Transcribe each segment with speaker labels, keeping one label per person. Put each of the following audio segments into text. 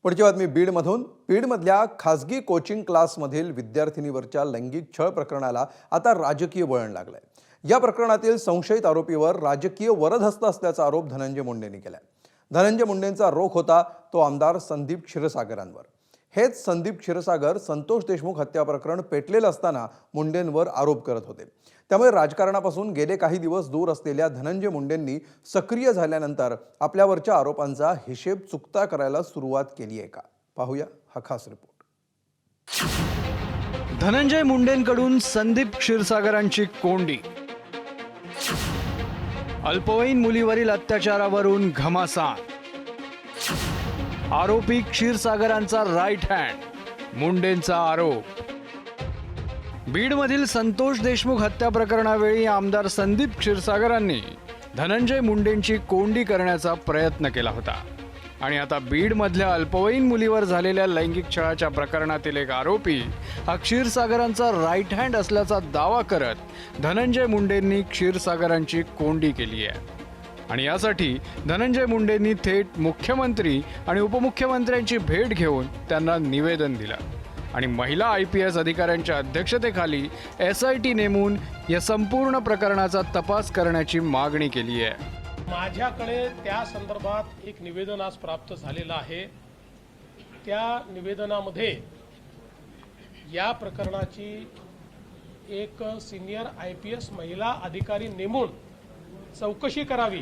Speaker 1: पुढची बातमी बीडमधून. बीडमधल्या खासगी कोचिंग क्लासमधील विद्यार्थिनीवरच्या लैंगिक छळ प्रकरणाला आता राजकीय वळण लागलंय. या प्रकरणातील संशयित आरोपीवर राजकीय वरदहस्त असल्याचा आरोप धनंजय मुंडेंनी केलाय. धनंजय मुंडेंचा रोख होता तो आमदार संदीप क्षीरसागरांवर. हेच संदीप क्षीरसागर संतोष देशमुख हत्या प्रकरण पेटलेलं असताना मुंडेंवर आरोप करत होते. त्यामुळे राजकारणापासून गेले काही दिवस दूर असलेल्या धनंजय मुंडेंनी सक्रिय झाल्यानंतर आपल्यावरच्या आरोपांचा हिशेब चुकता करायला सुरुवात केली आहे का? पाहूया हा खास रिपोर्ट.
Speaker 2: धनंजय मुंडेंकडून संदीप क्षीरसागरांची कोंडी. अल्पवयीन मुलीवरील अत्याचारावरून घमासान. आरोपी क्षीरसागरांचा राईट हँड, मुंडेंचा आरोप. बीडमधील संतोष देशमुख हत्या प्रकरणावेळी आमदार संदीप क्षीरसागरांनी धनंजय मुंडेंची कोंडी करण्याचा प्रयत्न केला होता. आणि आता बीडमधल्या अल्पवयीन मुलीवर झालेल्या लैंगिक छळाच्या प्रकरणातील एक आरोपी हा क्षीरसागरांचा राईट हँड असल्याचा दावा करत धनंजय मुंडेंनी क्षीरसागरांची कोंडी केली आहे. आणि यासाठी धनंजय मुंडेंनी थेट मुख्यमंत्री आणि उपमुख्यमंत्र्यांची भेट घेऊन त्यांना निवेदन दिलं आणि महिला IPS अधिकाऱ्यांच्या अध्यक्षतेखाली SIT नेमून या संपूर्ण प्रकरणाचा तपास करण्याची मागणी केली आहे.
Speaker 3: माझ्याकडे त्या संदर्भात एक निवेदन आज प्राप्त झालेलं आहे. त्या निवेदनामध्ये या प्रकरणाची एक सिनियर IPS महिला अधिकारी नेमून चौकशी करावी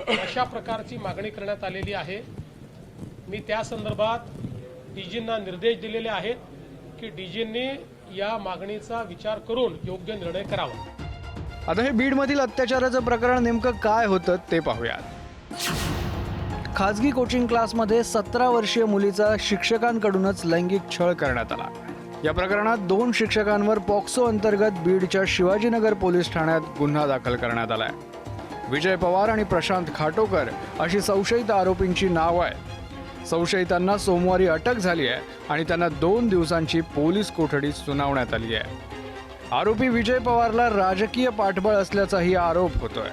Speaker 3: अशा प्रकारची मागणी करण्यात आलेली आहे. मी त्या संदर्भात DGंना निर्देश दिलेले आहेत की DGंनी या मागणीचा विचार करून योग्य निर्णय करावा.
Speaker 2: आता हे बीडमधील अत्याचाराचं प्रकरण नेमकं काय होतं ते पाहूयात. खासगी कोचिंग क्लासमध्ये 17 वर्षीय मुलीचा शिक्षकांकडूनच लैंगिक छळ करण्यात आला. या प्रकरणात 2 शिक्षकांवर पॉक्सो अंतर्गत बीडच्या शिवाजीनगर पोलीस ठाण्यात गुन्हा दाखल करण्यात आलाय. विजय पवार आणि प्रशांत खाटोकर अशी संशयित आरोपींची नावं आहेत. संशयितांना सोमवारी अटक झाली आहे आणि त्यांना 2 दिवसांची पोलीस कोठडी सुनावण्यात आली आहे. आरोपी विजय पवारला राजकीय पाठबळ असल्याचाही आरोप होतोय.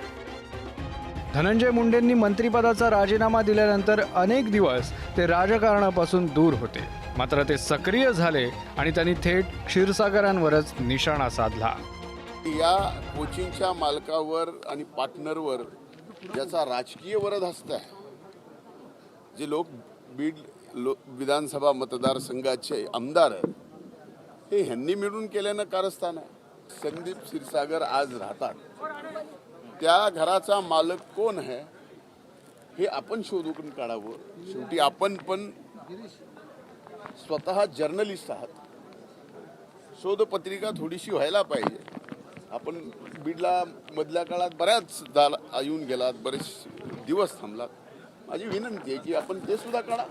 Speaker 2: धनंजय मुंडेंनी मंत्रिपदाचा राजीनामा दिल्यानंतर अनेक दिवस ते राजकारणापासून दूर होते. मात्र ते सक्रिय झाले आणि त्यांनी थेट क्षीरसागरांवरच निशाणा साधला.
Speaker 4: या कोचिंगच्या मालकावर आणि पार्टनरवर ज्याचा राजकीय वरदहस्त आहे, जे लोक बीड विधानसभा मतदारसंघाचे आमदार आहेत, हे ह्यांनी मिळून केल्यानं कारस्थान आहे. संदीप क्षीरसागर आज राहतात, त्या घराचा मालक कोण आहे हे आपण शोधून काढावं. शेवटी आपण पण स्वतः जर्नलिस्ट आहात. शोधपत्रिका थोडीशी व्हायला पाहिजे. आपण बीडला मधल्या काळात बऱ्याच येऊन गेलात, बरेच दिवस थांबलात. माझी विनंती आहे की आपण ते सुद्धा काढा.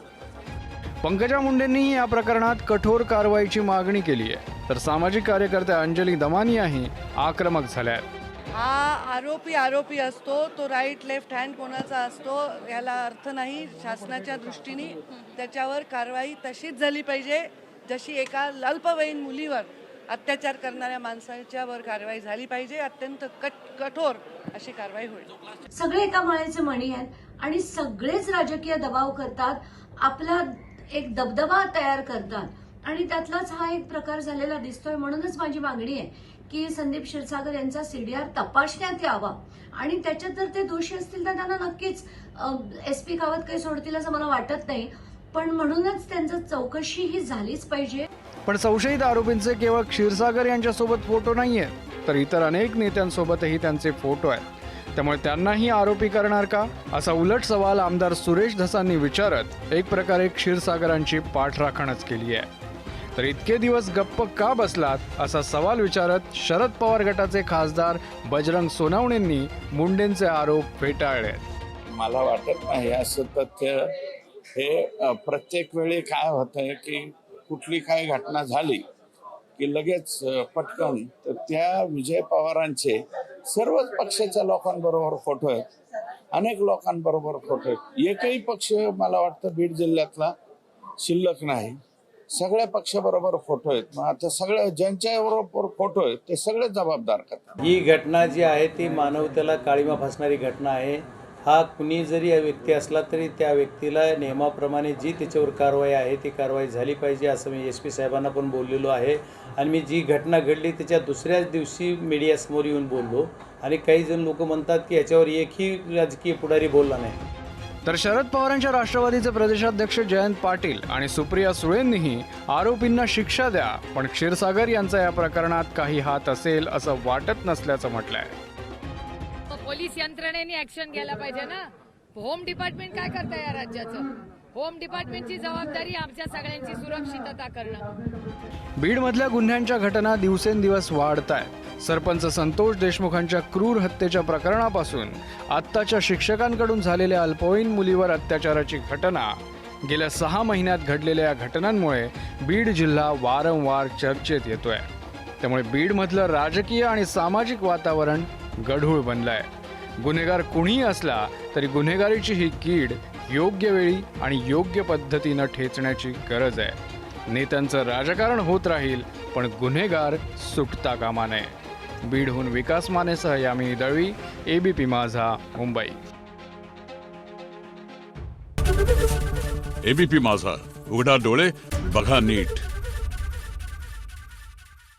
Speaker 2: पंकजा मुंडेंनी या प्रकरणात कठोर कारवाईची मागणी केली आहे, तर सामाजिक कार्यकर्त्या अंजली दमानियाही आक्रमक झाल्या आहेत.
Speaker 5: हा आरोपी असतो, तो राईट लेफ्ट हँड कोणाचा असतो याला अर्थ नाही. शासनाच्या दृष्टीने त्याच्यावर कारवाई तशीच झाली पाहिजे जशी एका अल्पवयीन मुलीवर अत्याचार करणाऱ्या माणसाच्या वर कारवाई झाली पाहिजे. अत्यंत कठोर अशी कारवाई होईल.
Speaker 6: सगळे एका माळेचे मणी आहेत आणि सगळेच राजकीय दबाव करतात, आपला एक दबदबा तयार करतात आणि त्यातलाच हा एक प्रकार झालेला दिसतोय. म्हणूनच माझी मागणी आहे की संदीप क्षीरसागर यांचा CDR तपासण्यात यावा आणि त्याच्यात जर ते दोषी असतील तर त्यांना नक्कीच SP कावत काही सोडतील असं मला वाटत नाही. पण म्हणूनच त्यांचं चौकशीही झालीच पाहिजे.
Speaker 2: पण संशयित आरोपींचे केवळ क्षीरसागर यांच्यासोबत फोटो नाही आहेत, तर इतर अनेक नेत्यांसोबतही त्यांचे फोटो आहेत. त्यामुळे त्यांनाही आरोपी करणार का, असा उलट सवाल आमदार सुरेश धसांनी विचारत एक प्रकारे क्षीरसागरांची पाठराखणच केली आहे. तर इतके दिवस गप्प का बसलात असा सवाल विचारत शरद पवार गटाचे खासदार बजरंग सोनवणेंनी मुंडेंचे आरोप फेटाळले.
Speaker 7: मला वाटत नाही असं तथ्य हे प्रत्येक वेळी काय होतंय की कुठली काय घटना झाली की लगेच पटकन तर त्या विजय पवारांचे सर्वच पक्षाच्या लोकांबरोबर फोटो आहेत, अनेक लोकांबरोबर फोटो आहेत. एकही पक्ष मला वाटतं बीड जिल्ह्यातला शिल्लक नाही, सगळ्या पक्षाबरोबर फोटो आहेत. मग आता सगळ्या ज्यांच्याबरोबर फोटो आहेत ते सगळे जबाबदार करतात.
Speaker 8: ही घटना जी आहे ती मानवतेला काळीमा फासणारी घटना आहे. हा कुणी जरी व्यक्ती असला तरी त्या व्यक्तीला नियमाप्रमाणे जी त्याच्यावर कारवाई आहे ती कारवाई झाली पाहिजे असं मी SP साहेबांना पण बोललेलो आहे. आणि मी जी घटना घडली त्याच्या दुसऱ्याच दिवशी मीडियासमोर येऊन बोललो आणि काही जण लोक म्हणतात की याच्यावर एकही राजकीय पुढारी बोलला नाही.
Speaker 2: तर शरद पवारांच्या राष्ट्रवादीचे प्रदेशाध्यक्ष जयंत पाटील आणि सुप्रिया सुळेंनीही आरोपींना शिक्षा द्या, पण क्षीरसागर यांचा या प्रकरणात काही हात असेल असं वाटत नसल्याचं म्हटलंय.
Speaker 9: पोलीस यंत्रणेने ऍक्शन घ्यायला पाहिजे ना. होम डिपार्टमेंट काय करतं या राज्याचं? होम डिपार्टमेंटची जबाबदारी आमच्या सगळ्यांची सुरक्षितता करणं.
Speaker 2: बीडमधल्या गुन्ह्यांच्या घटना दिवसेंदिवस वाढत आहेत. सरपंच संतोष देशमुखांच्या क्रूर हत्येच्या प्रकरणापासून आत्ताच्या शिक्षकांकडून झालेल्या अल्पवयीन मुलीवर अत्याचाराची घटना, गेल्या 6 महिन्यात घडलेल्या या घटनांमुळे बीड जिल्हा वारंवार चर्चेत येतोय. त्यामुळे बीडमधलं राजकीय आणि सामाजिक वातावरण गढूळ बनलंय. गुन्हेगार कुणीही असला तरी गुन्हेगारीची ही कीड योग्य वेळी आणि योग्य पद्धतीनं ठेचण्याची गरज आहे. नेत्यांचं राजकारण होत राहील पण गुन्हेगार सुटता कामा नये. बीडहून विकास मानेसह यामिनी दळवी, ABP माझा, मुंबई.
Speaker 10: ABP माझा, उघडा डोळे बघा नीट.